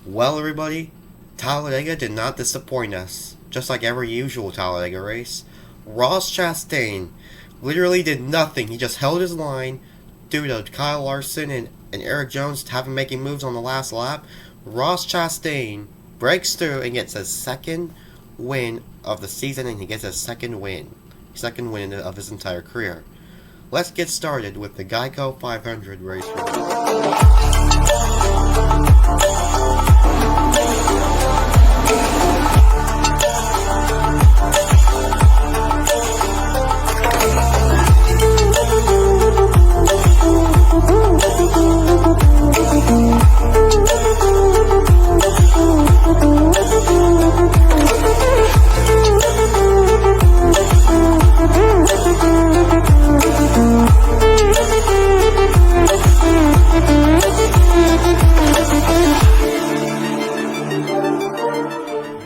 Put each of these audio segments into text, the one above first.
Well, everybody, Talladega did not disappoint us. Just like every usual Talladega race, Ross Chastain literally did nothing. He just held his line due to Kyle Larson and Eric Jones having making moves on the last lap. Ross Chastain breaks through and gets his second win of the season, and he gets his second win of his entire career. Let's get started with the Geico 500 race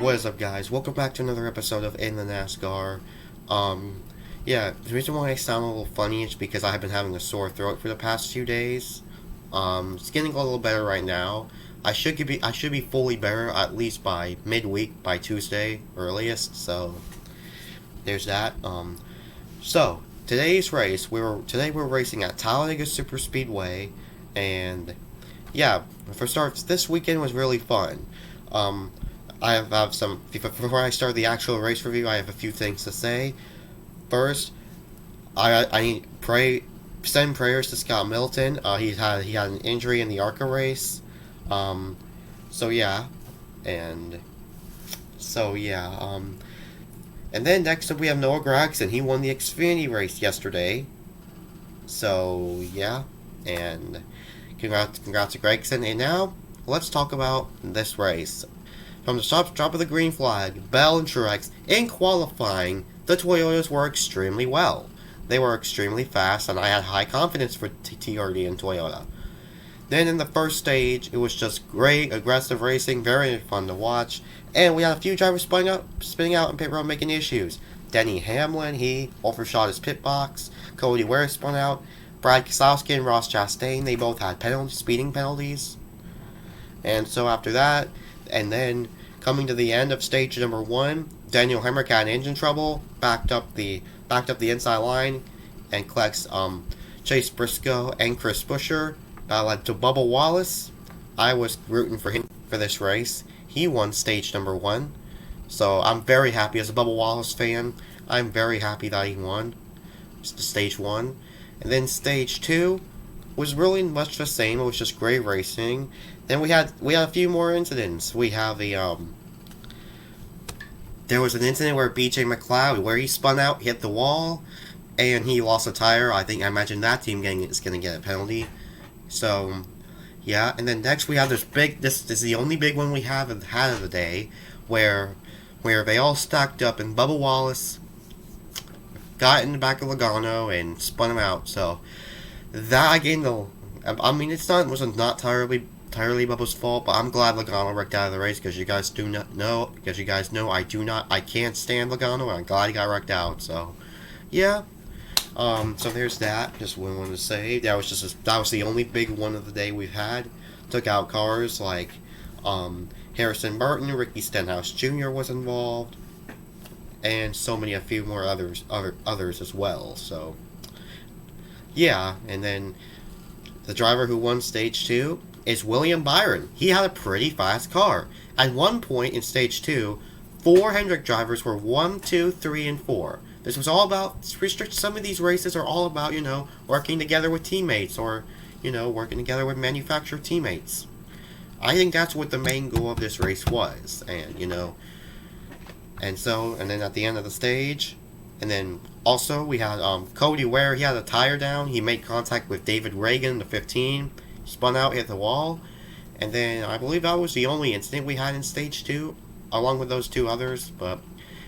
What is up, guys? Welcome back to another episode of In the NASCAR. The reason why I sound a little funny is because I have been having a sore throat for the past few days. It's getting a little better right now. I should be fully better at least by midweek, by Tuesday earliest. So there's that. So today's race, we're racing at Talladega Superspeedway, and yeah, for starts, this weekend was really fun. I have some. Before I start the actual race review, I have a few things to say. First, I send prayers to Scott Milton. He had an injury in the ARCA race. And then next up we have Noah Gragson. He won the Xfinity race yesterday. So yeah, and congrats to Gragson. And now let's talk about this race. From the drop of the green flag, Bell and Truex, in qualifying, the Toyotas were extremely well. They were extremely fast, and I had high confidence for TRD and Toyota. Then in the first stage, it was just great, aggressive racing, very fun to watch, and we had a few drivers spinning out in pit road making issues. Denny Hamlin, he overshot his pit box. Cody Ware spun out. Brad Keselowski and Ross Chastain, they both had speeding penalties. And so after that, and then coming to the end of stage number 1, Daniel Hemrick had engine trouble, backed up the inside line, and collects Chase Briscoe and Chris Buescher. That led to Bubba Wallace. I was rooting for him for this race. He won stage number 1, so I'm very happy as a Bubba Wallace fan. I'm very happy that he won stage 1, and then stage 2 was really much the same. It was just great racing. Then we had a few more incidents. We have there was an incident where BJ McLeod, where he spun out, hit the wall, and he lost a tire. I imagine that team is going to get a penalty. So yeah, and then next we have this is the only big one we had of the day, where they all stacked up and Bubba Wallace got in the back of Logano and spun him out. So that again, it was not entirely Bubba's fault, but I'm glad Logano wrecked out of the race, because you guys know I can't stand Logano, and I'm glad he got wrecked out. So yeah, so there's that. Just wanted to say that was the only big one of the day we've had. Took out cars like Harrison Burton, Ricky Stenhouse Jr. was involved, and a few more others as well. So yeah, and then the driver who won stage 2 is William Byron. He had a pretty fast car. At one point in stage 2, 4 Hendrick drivers were 1, 2, 3, and 4. This was all about some of these races are all about, working together with teammates, or, working together with manufacturer teammates. I think that's what the main goal of this race was. And, and then at the end of the stage, and then also we had Cody Ware. He had a tire down. He made contact with David Reagan, the 15. Spun out, hit the wall. And then I believe that was the only incident we had in stage 2, along with those 2 others.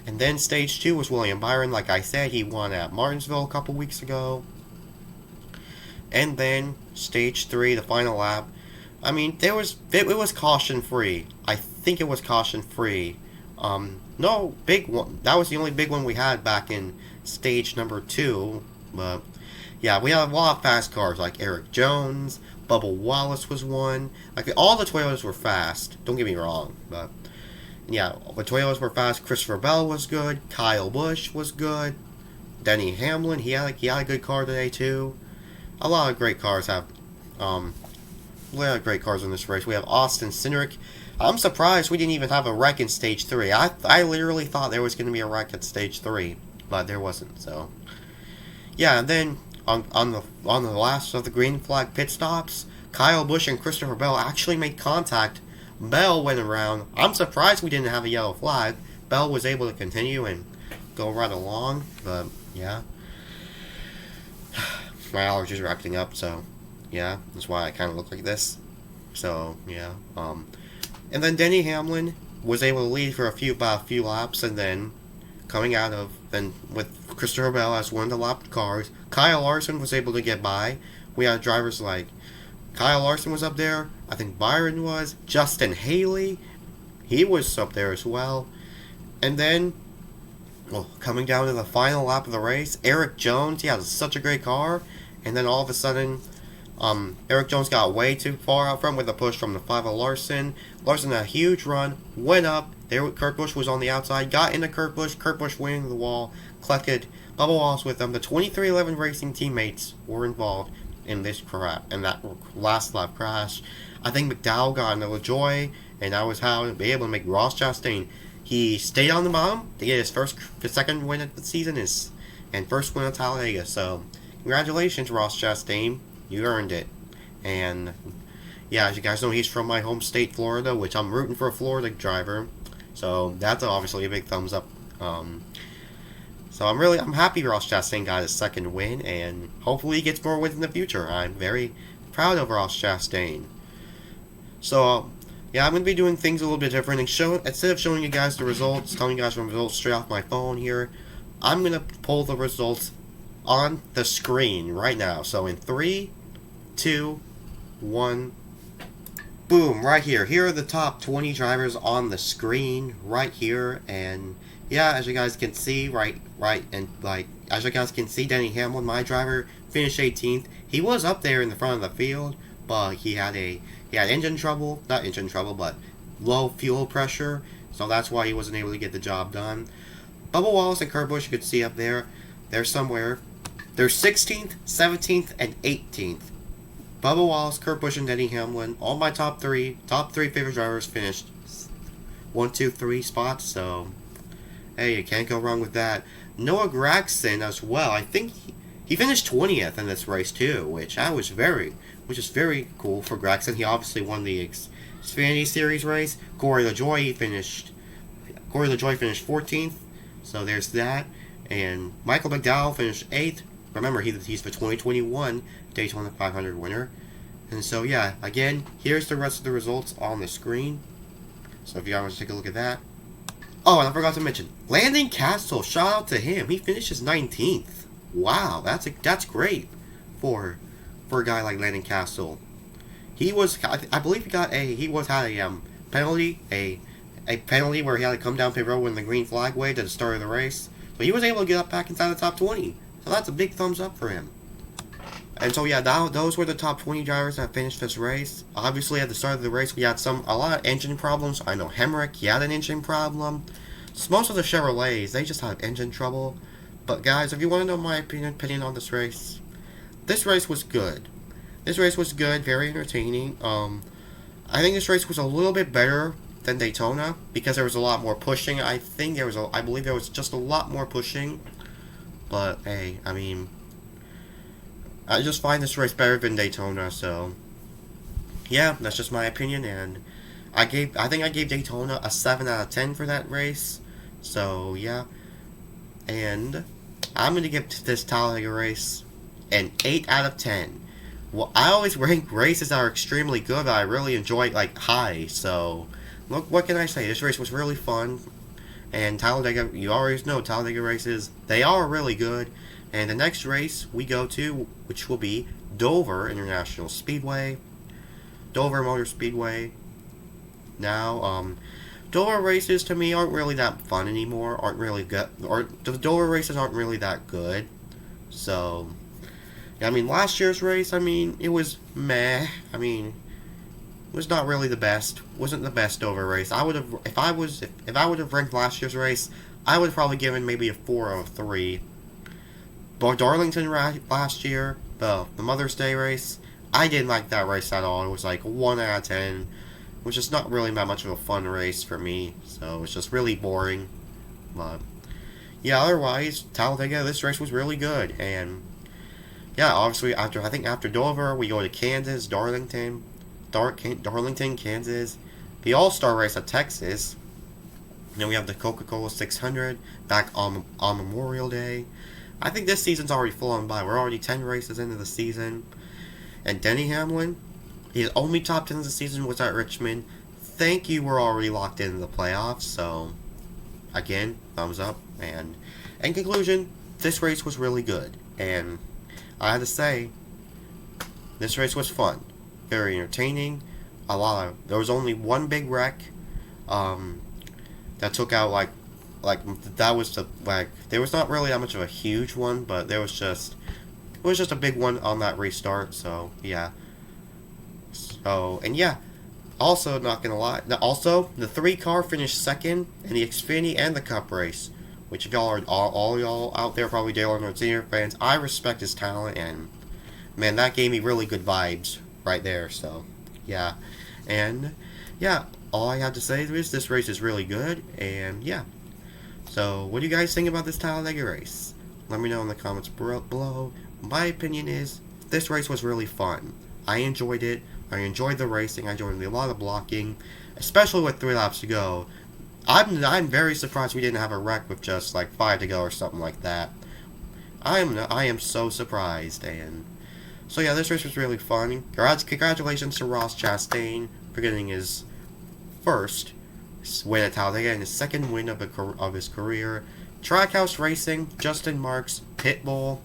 And then stage 2 was William Byron. Like I said, he won at Martinsville a couple weeks ago. And then stage 3, the final lap. It was caution free. I think it was caution free. No big one. That was the only big one we had back in stage number 2. But yeah, we have a lot of fast cars like Eric Jones, Bubba Wallace was one. Like, all the Toyotas were fast. Don't get me wrong, but yeah, the Toyotas were fast. Christopher Bell was good. Kyle Busch was good. Denny Hamlin, he had a good car today too. A lot of great cars have, a lot of great cars in this race. We have Austin Cindric. I'm surprised we didn't even have a wreck in Stage 3. I literally thought there was going to be a wreck at Stage 3, but there wasn't. So yeah, and then on the last of the green flag pit stops, Kyle Busch and Christopher Bell actually made contact. Bell went around. I'm surprised we didn't have a yellow flag. Bell was able to continue and go right along, but yeah. My allergies are acting up, so yeah, that's why I kind of look like this. So yeah, and then Denny Hamlin was able to lead for about a few laps, and then then with Christopher Bell as one of the lap cars, Kyle Larson was able to get by. We had drivers like Kyle Larson was up there. I think Byron was. Justin Haley, he was up there as well. And then, well, coming down to the final lap of the race, Eric Jones, he had such a great car. And then all of a sudden, Eric Jones got way too far out front with a push from the 5 of Larson. Larson had a huge run, went up. There, Kurt Busch was on the outside, got into Kurt Busch winning the wall, collected Bubba Wallace with them. The 2311 Racing teammates were involved in this in that last lap crash. I think McDowell got into LaJoy, and that was how he was able to make Ross Chastain. He stayed on the bottom to get his second win of the season, and first win at Talladega. So, congratulations, Ross Chastain. You earned it. And yeah, as you guys know, he's from my home state, Florida, which I'm rooting for a Florida driver. So that's obviously a big thumbs up. So I'm happy Ross Chastain got his second win, and hopefully he gets more wins in the future. I'm very proud of Ross Chastain. So yeah, I'm going to be doing things a little bit different. And instead of showing you guys the results, telling you guys the results straight off my phone here, I'm going to pull the results on the screen right now. So in 3, 2, 1, boom, right here. Here are the top 20 drivers on the screen right here. And yeah, as you guys can see, as you guys can see, Denny Hamlin, my driver, finished 18th. He was up there in the front of the field, but he had engine trouble, not engine trouble, but low fuel pressure, so that's why he wasn't able to get the job done. Bubba Wallace and Kurt Busch, you could see up there, they're somewhere. They're 16th, 17th, and 18th. Bubba Wallace, Kurt Busch, and Denny Hamlin, all my top three favorite drivers finished 1, 2, 3 spots, so hey, you can't go wrong with that. Noah Gragson as well, I think he finished 20th in this race too, which is very cool for Gragson. He obviously won the Xfinity Series race. Corey LaJoy finished 14th, so there's that. And Michael McDowell finished 8th. Remember, he's the 2021 Daytona 500 winner. And so yeah, again, here's the rest of the results on the screen. So if you guys want to take a look at that. Oh, and I forgot to mention, Landon Castle, shout out to him. He finishes 19th. Wow, that's great for a guy like Landon Castle. I believe he had a penalty, a penalty where he had to come down pit road when the green flag waved at the start of the race. So he was able to get up back inside the top 20. So that's a big thumbs up for him. And so yeah, those were the top 20 drivers that finished this race. Obviously, at the start of the race, we had a lot of engine problems. I know Hemrick, he had an engine problem. So most of the Chevrolets, they just had engine trouble. But guys, if you want to know my opinion on this race was good. This race was good, very entertaining. I think this race was a little bit better than Daytona because there was a lot more pushing. I believe there was just a lot more pushing. But hey, I mean, I just find this race better than Daytona, so yeah, that's just my opinion, and I think I gave Daytona a 7 out of 10 for that race, so yeah, and I'm going to give this Talladega race an 8 out of 10. Well, I always rank races that are extremely good that I really enjoy, like, high, so look, what can I say? This race was really fun, and Talladega, you always know Talladega races, they are really good. And the next race we go to, which will be Dover International Speedway, Dover Motor Speedway. Now, Dover races to me aren't really that fun anymore, aren't really good, or the Dover races aren't really that good. So, I mean, last year's race, I mean, it was meh. I mean, it was not really the best. Wasn't the best over race. I would have, if I would have ranked last year's race, I would have probably given maybe a 4 or a 3. But Darlington last year, the Mother's Day race, I didn't like that race at all. It was like 1 out of 10, which is not really that much of a fun race for me. So it was just really boring. But yeah, otherwise, Talladega, this race was really good. And yeah, obviously after Dover, we go to Kansas, Darlington, Kansas, the All-Star race at Texas. And then we have the Coca-Cola 600 back on Memorial Day. I think this season's already flown by. We're already 10 races into the season. And Denny Hamlin, his only top 10 of the season was at Richmond. Thank you, we're already locked into the playoffs. So, again, thumbs up. And in conclusion, this race was really good. And I had to say, this race was fun. Very entertaining. There was only one big wreck that took out that was there was not really that much of a huge one, but it was just a big one on that restart. So yeah. So and yeah. Also, not gonna lie. Also, the 3-car finished second in the Xfinity and the Cup race, which y'all are all y'all out there probably Dale Earnhardt Sr. fans. I respect his talent, and man, that gave me really good vibes right there. So yeah, and yeah. All I have to say is this race is really good, and yeah. So, what do you guys think about this Talladega race? Let me know in the comments below. My opinion is, this race was really fun. I enjoyed it. I enjoyed the racing. I enjoyed a lot of blocking, especially with 3 laps to go. I'm very surprised we didn't have a wreck with just like 5 to go or something like that. I am so surprised, and so yeah, this race was really fun. Congratulations to Ross Chastain for getting his first win at Talladega and his second win of his career. Trackhouse Racing, Justin Marks, Pitbull,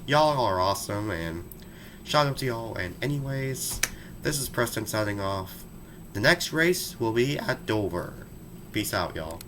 y'all are awesome, and shout out to y'all. And anyways, this is Preston signing off. The next race will be at Dover. Peace out, y'all.